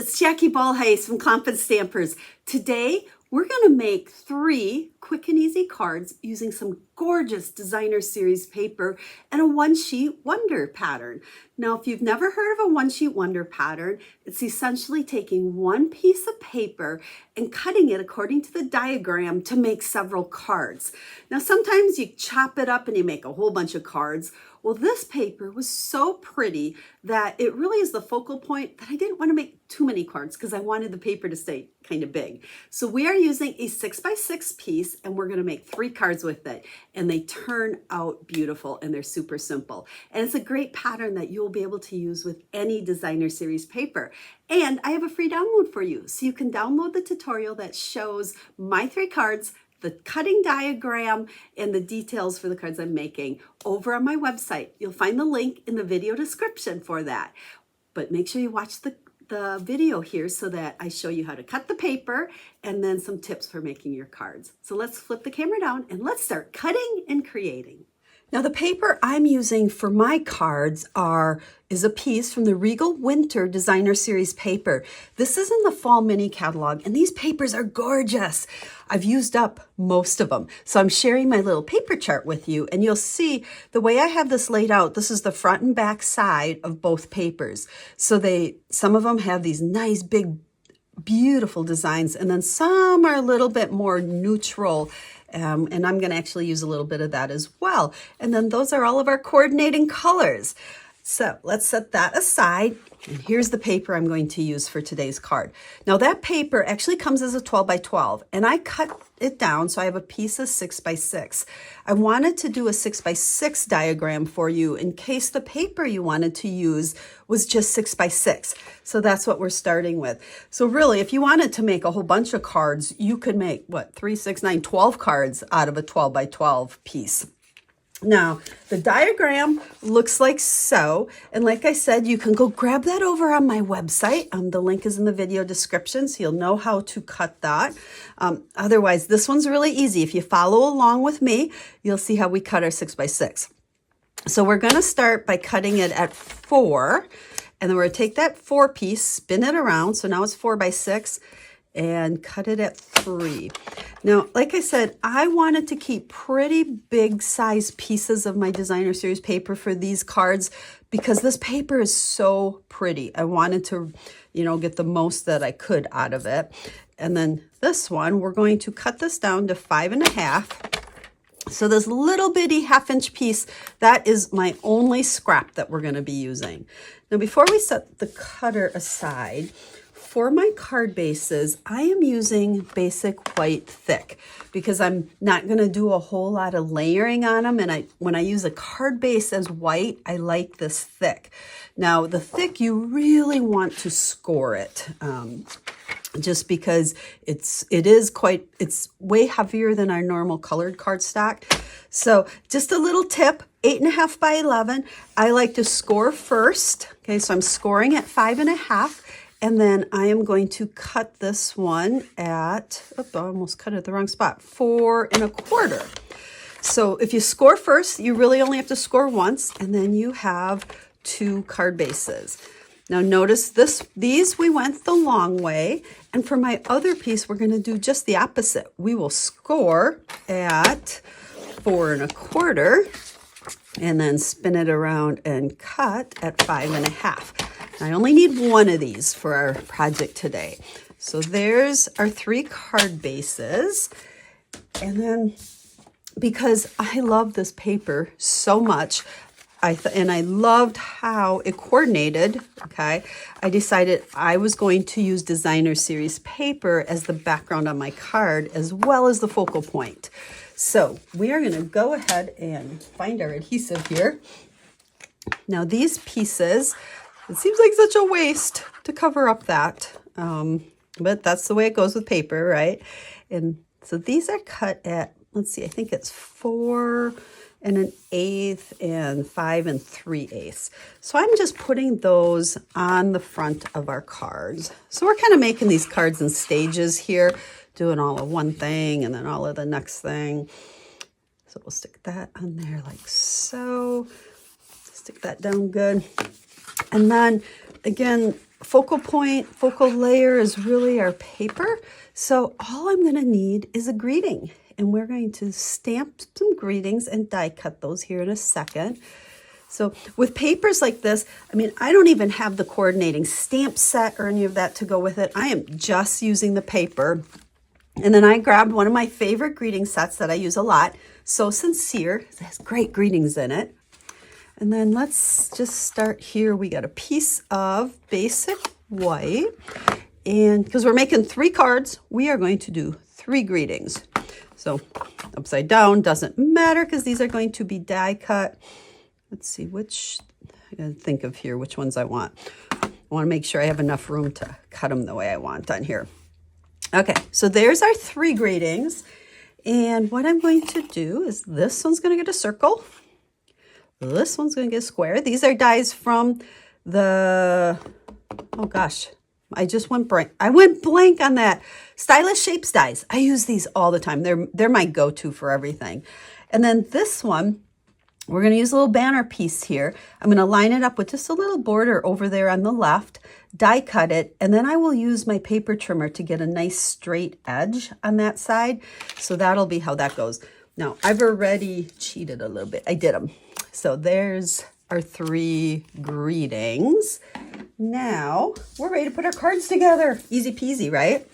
it's Jackie Ballheis from Clompin Stampers. Today, we're going to make 3 quick and easy cards using some gorgeous designer series paper and a one-sheet wonder pattern. Now, if you've never heard of a one-sheet wonder pattern, it's essentially taking one piece of paper and cutting it according to the diagram to make several cards. Now, sometimes you chop it up and you make a whole bunch of cards. Well, this paper was so pretty that it really is the focal point that I didn't want to make too many cards because I wanted the paper to stay kind of big. So we are using a 6x6 piece and we're going to make 3 cards with it. And they turn out beautiful and they're super simple. And it's a great pattern that you'll be able to use with any designer series paper. And I have a free download for you. So you can download the tutorial that shows my 3 cards, the cutting diagram, and the details for the cards I'm making over on my website. You'll find the link in the video description for that. But make sure you watch the video here so that I show you how to cut the paper and then some tips for making your cards. So let's flip the camera down and let's start cutting and creating. Now the paper I'm using for my cards is a piece from the Regal Winter Designer Series paper. This is in the Fall Mini Catalog and these papers are gorgeous. I've used up most of them. So I'm sharing my little paper chart with you and you'll see the way I have this laid out, this is the front and back side of both papers. So some of them have these nice big beautiful designs and then some are a little bit more neutral. And I'm going to actually use a little bit of that as well. And then those are all of our coordinating colors. So let's set that aside. And here's the paper I'm going to use for today's card. Now that paper actually comes as a 12 by 12 and I cut it down so I have a piece of 6 by 6. I wanted to do a 6 by 6 diagram for you in case the paper you wanted to use was just 6 by 6. So that's what we're starting with. So really, if you wanted to make a whole bunch of cards, you could make, 3, 6, 9, 12 cards out of a 12 by 12 piece. Now, the diagram looks like so, and like I said, you can go grab that over on my website. The link is in the video description, so you'll know how to cut that. Otherwise, this one's really easy. If you follow along with me, you'll see how we cut our 6 by 6. So we're going to start by cutting it at 4, and then we're going to take that 4 piece, spin it around, so now it's 4 by 6, and cut it at 3. Now, like I said, I wanted to keep pretty big size pieces of my designer series paper for these cards because this paper is so pretty. I wanted to, get the most that I could out of it. And then this one, we're going to cut this down to 5.5. So this little bitty 1/2-inch piece, that is my only scrap that we're going to be using. Now, before we set the cutter aside, for my card bases, I am using basic white thick because I'm not going to do a whole lot of layering on them. And when I use a card base as white, I like this thick. Now, the thick, you really want to score it just because it's way heavier than our normal colored cardstock. So just a little tip, 8.5 by 11. I like to score first. Okay, so I'm scoring at 5.5. And then I am going to cut this one at, I almost cut it at the wrong spot, 4 1/4. So if you score first, you really only have to score once, and then you have 2 card bases. Now notice these we went the long way, and for my other piece, we're going to do just the opposite. We will score at 4 1/4, and then spin it around and cut at 5.5. I only need 1 of these for our project today. So there's our 3 card bases. And then because I love this paper so much, and I loved how it coordinated, okay, I decided I was going to use designer series paper as the background on my card as well as the focal point. So we are going to go ahead and find our adhesive here. Now these pieces, it seems like such a waste to cover up that, but that's the way it goes with paper, right? And so these are cut at, let's see, I think it's 4 1/8 and 5 3/8. So I'm just putting those on the front of our cards. So we're kind of making these cards in stages here, doing all of one thing and then all of the next thing. So we'll stick that on there like so. Stick that down good. And then again, focal point, focal layer is really our paper. So all I'm going to need is a greeting. And we're going to stamp some greetings and die cut those here in a second. So with papers like this, I mean, I don't even have the coordinating stamp set or any of that to go with it. I am just using the paper. And then I grabbed one of my favorite greeting sets that I use a lot, So Sincere. It has great greetings in it. And then let's just start here. We got a piece of basic white. And because we're making 3 cards, we are going to do 3 greetings. So upside down doesn't matter because these are going to be die cut. Let's see which, I gotta think of here which ones I want. I want to make sure I have enough room to cut them the way I want on here. Okay, so there's our 3 greetings. And what I'm going to do is this one's going to get a circle. This one's going to get a square. These are dies from the, oh gosh, I went blank on that. Stylish Shapes dies. I use these all the time. They're my go-to for everything. And then this one, we're going to use a little banner piece here. I'm going to line it up with just a little border over there on the left, die cut it, and then I will use my paper trimmer to get a nice straight edge on that side. So that'll be how that goes. Now, I've already cheated a little bit. I did them. So there's our 3 greetings. Now, we're ready to put our cards together. Easy peasy, right?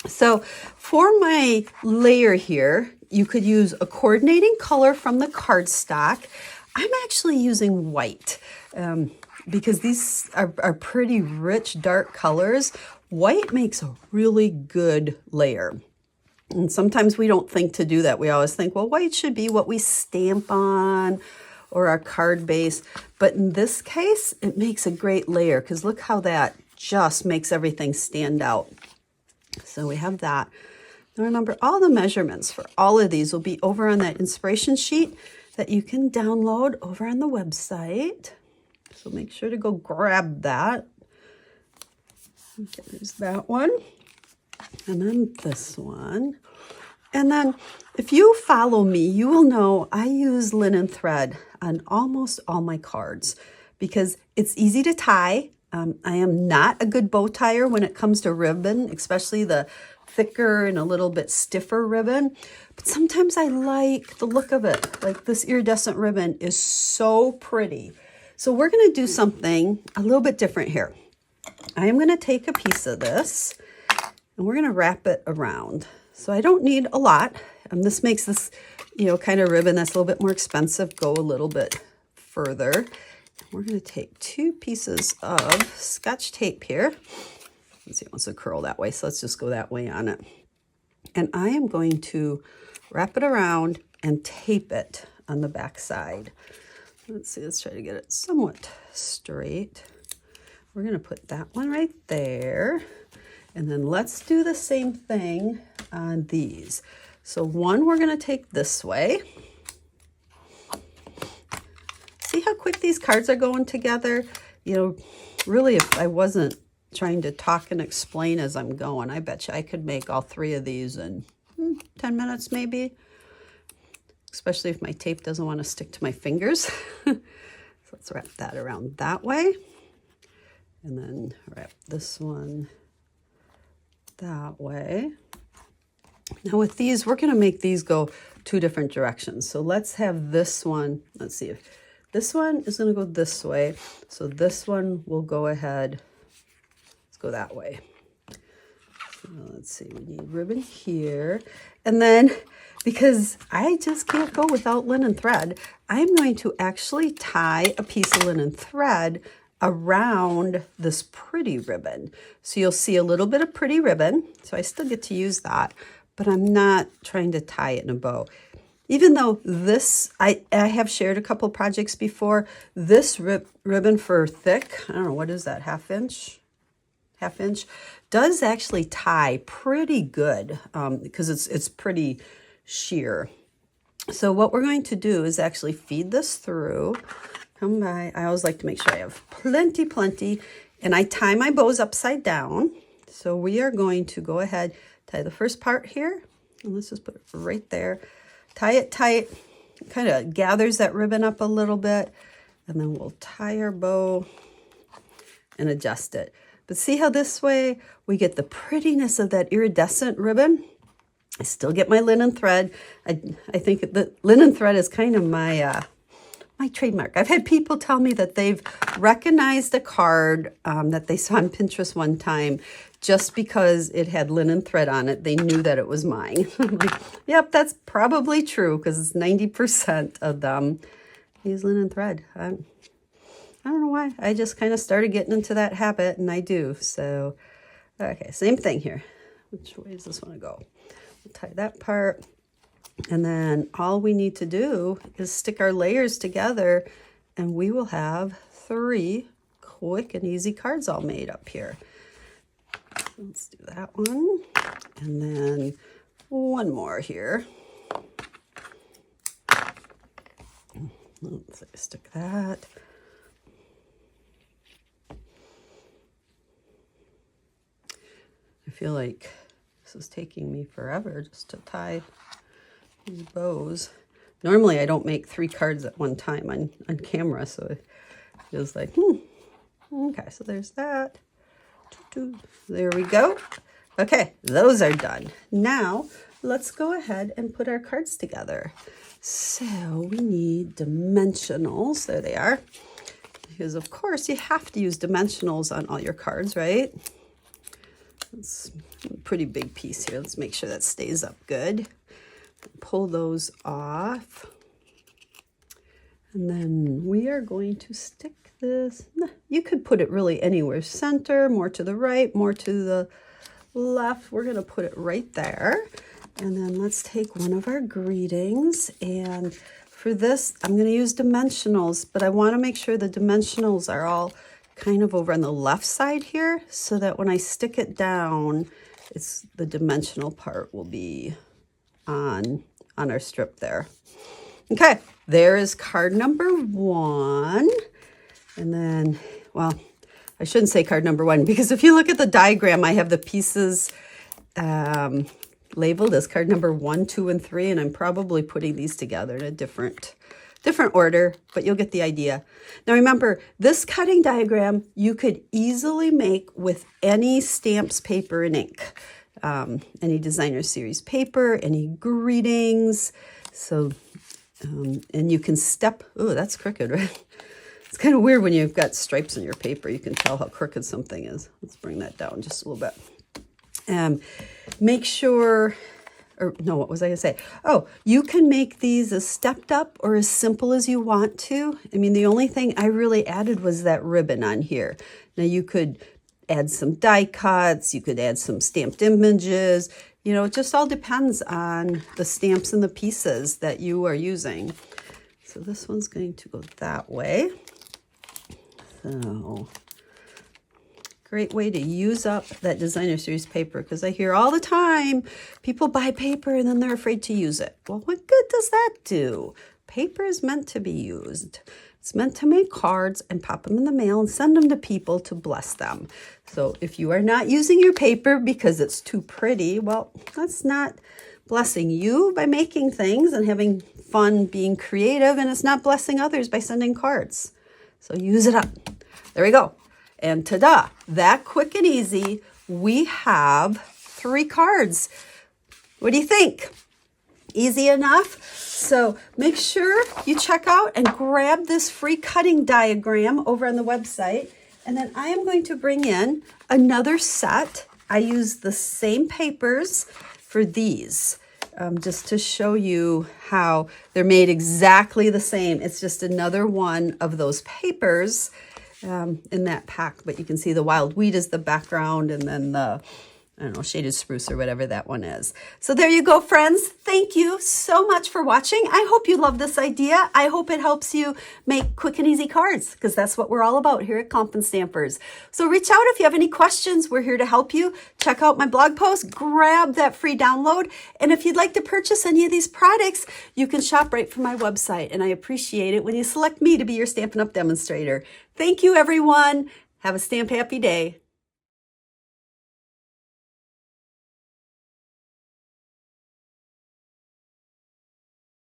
So for my layer here, you could use a coordinating color from the cardstock. I'm actually using white because these are pretty rich, dark colors. White makes a really good layer. And sometimes we don't think to do that. We always think, well, white should be what we stamp on or our card base. But in this case, it makes a great layer because look how that just makes everything stand out. So we have that. Now remember, all the measurements for all of these will be over on that inspiration sheet that you can download over on the website. So make sure to go grab that. Okay, there's that one. And then this one. And then if you follow me, you will know I use linen thread on almost all my cards because it's easy to tie. I am not a good bow tire when it comes to ribbon, especially the thicker and a little bit stiffer ribbon. But sometimes I like the look of it. Like this iridescent ribbon is so pretty. So we're going to do something a little bit different here. I am going to take a piece of this and we're going to wrap it around. So I don't need a lot. This makes this, kind of ribbon that's a little bit more expensive go a little bit further. We're going to take 2 pieces of Scotch tape here. Let's see, it wants to curl that way, so let's just go that way on it. And I am going to wrap it around and tape it on the back side. Let's see, let's try to get it somewhat straight. We're going to put that one right there. And then let's do the same thing on these. So one we're going to take this way. See how quick these cards are going together? Really, if I wasn't trying to talk and explain as I'm going, I bet you I could make all 3 of these in 10 minutes maybe. Especially if my tape doesn't want to stick to my fingers. So let's wrap that around that way. And then wrap this one that way. Now with these, we're going to make these go 2 different directions. So let's have this one. Let's see if this one is going to go this way. So this one will go ahead. Let's go that way. So let's see. We need ribbon here. And then because I just can't go without linen thread, I'm going to actually tie a piece of linen thread around this pretty ribbon. So you'll see a little bit of pretty ribbon. So I still get to use that, but I'm not trying to tie it in a bow. Even though this, I have shared a couple projects before, this ribbon for thick, I don't know, what is that, half inch, does actually tie pretty good because it's pretty sheer. So what we're going to do is actually feed this through. Come by. I always like to make sure I have plenty, and I tie my bows upside down. So we are going to go ahead, tie the first part here, and let's just put it right there. Tie it tight, kind of gathers that ribbon up a little bit, and then we'll tie our bow and adjust it. But see how this way we get the prettiness of that iridescent ribbon? I still get my linen thread. I think the linen thread is kind of my my trademark. I've had people tell me that they've recognized a card that they saw on Pinterest one time just because it had linen thread on it. They knew that it was mine. Like, yep, that's probably true because it's 90% of them use linen thread. I don't know why. I just kind of started getting into that habit, and I do. So, okay, same thing here. Which way does this want to go? We'll tie that part. And then all we need to do is stick our layers together, and we will have 3 quick and easy cards all made up here. Let's do that one. And then one more here. Let's stick that. I feel like this is taking me forever just to tie these bows. Normally I don't make 3 cards at one time on camera, so it feels like, okay, so there's that. There we go. Okay, those are done. Now let's go ahead and put our cards together. So we need dimensionals. There they are. Because of course you have to use dimensionals on all your cards, right? It's a pretty big piece here. Let's make sure that stays up good. Pull those off. And then we are going to stick this. You could put it really anywhere. Center, more to the right, more to the left. We're going to put it right there. And then let's take one of our greetings. And for this, I'm going to use dimensionals, but I want to make sure the dimensionals are all kind of over on the left side here, so that when I stick it down, it's the dimensional part will be on our strip there. Okay, there is card number 1. And then, well, I shouldn't say card number 1, because if you look at the diagram, I have the pieces labeled as card number 1, 2, and 3, and I'm probably putting these together in a different order, but you'll get the idea. Now remember, this cutting diagram you could easily make with any stamps, paper, and ink. Any designer series paper, any greetings. So, and you can step, oh, that's crooked, right? It's kind of weird when you've got stripes in your paper. You can tell how crooked something is. Let's bring that down just a little bit. Make sure, or no, what was I going to say? Oh, you can make these as stepped up or as simple as you want to. I mean, the only thing I really added was that ribbon on here. Now you could add some die cuts, you could add some stamped images, you know, it just all depends on the stamps and the pieces that you are using. So this one's going to go that way. So, great way to use up that designer series paper, because I hear all the time people buy paper and then they're afraid to use it. Well, what good does that do? Paper is meant to be used. It's meant to make cards and pop them in the mail and send them to people to bless them. So if you are not using your paper because it's too pretty, well, that's not blessing you by making things and having fun being creative, and it's not blessing others by sending cards. So use it up. There we go. And ta-da, that quick and easy, we have 3 cards. What do you think? Easy enough? So make sure you check out and grab this free cutting diagram over on the website. And then I am going to bring in another set. I use the same papers for these, just to show you how they're made exactly the same. It's just another one of those papers in that pack. But you can see the wild wheat is the background, and then the, I don't know, shaded spruce or whatever that one is. So there you go, friends. Thank you so much for watching. I hope you love this idea. I hope it helps you make quick and easy cards, because that's what we're all about here at Stampin' Stampers. So reach out if you have any questions. We're here to help you. Check out my blog post, grab that free download. And if you'd like to purchase any of these products, you can shop right from my website. And I appreciate it when you select me to be your Stampin' Up! Demonstrator. Thank you, everyone. Have a stamp happy day.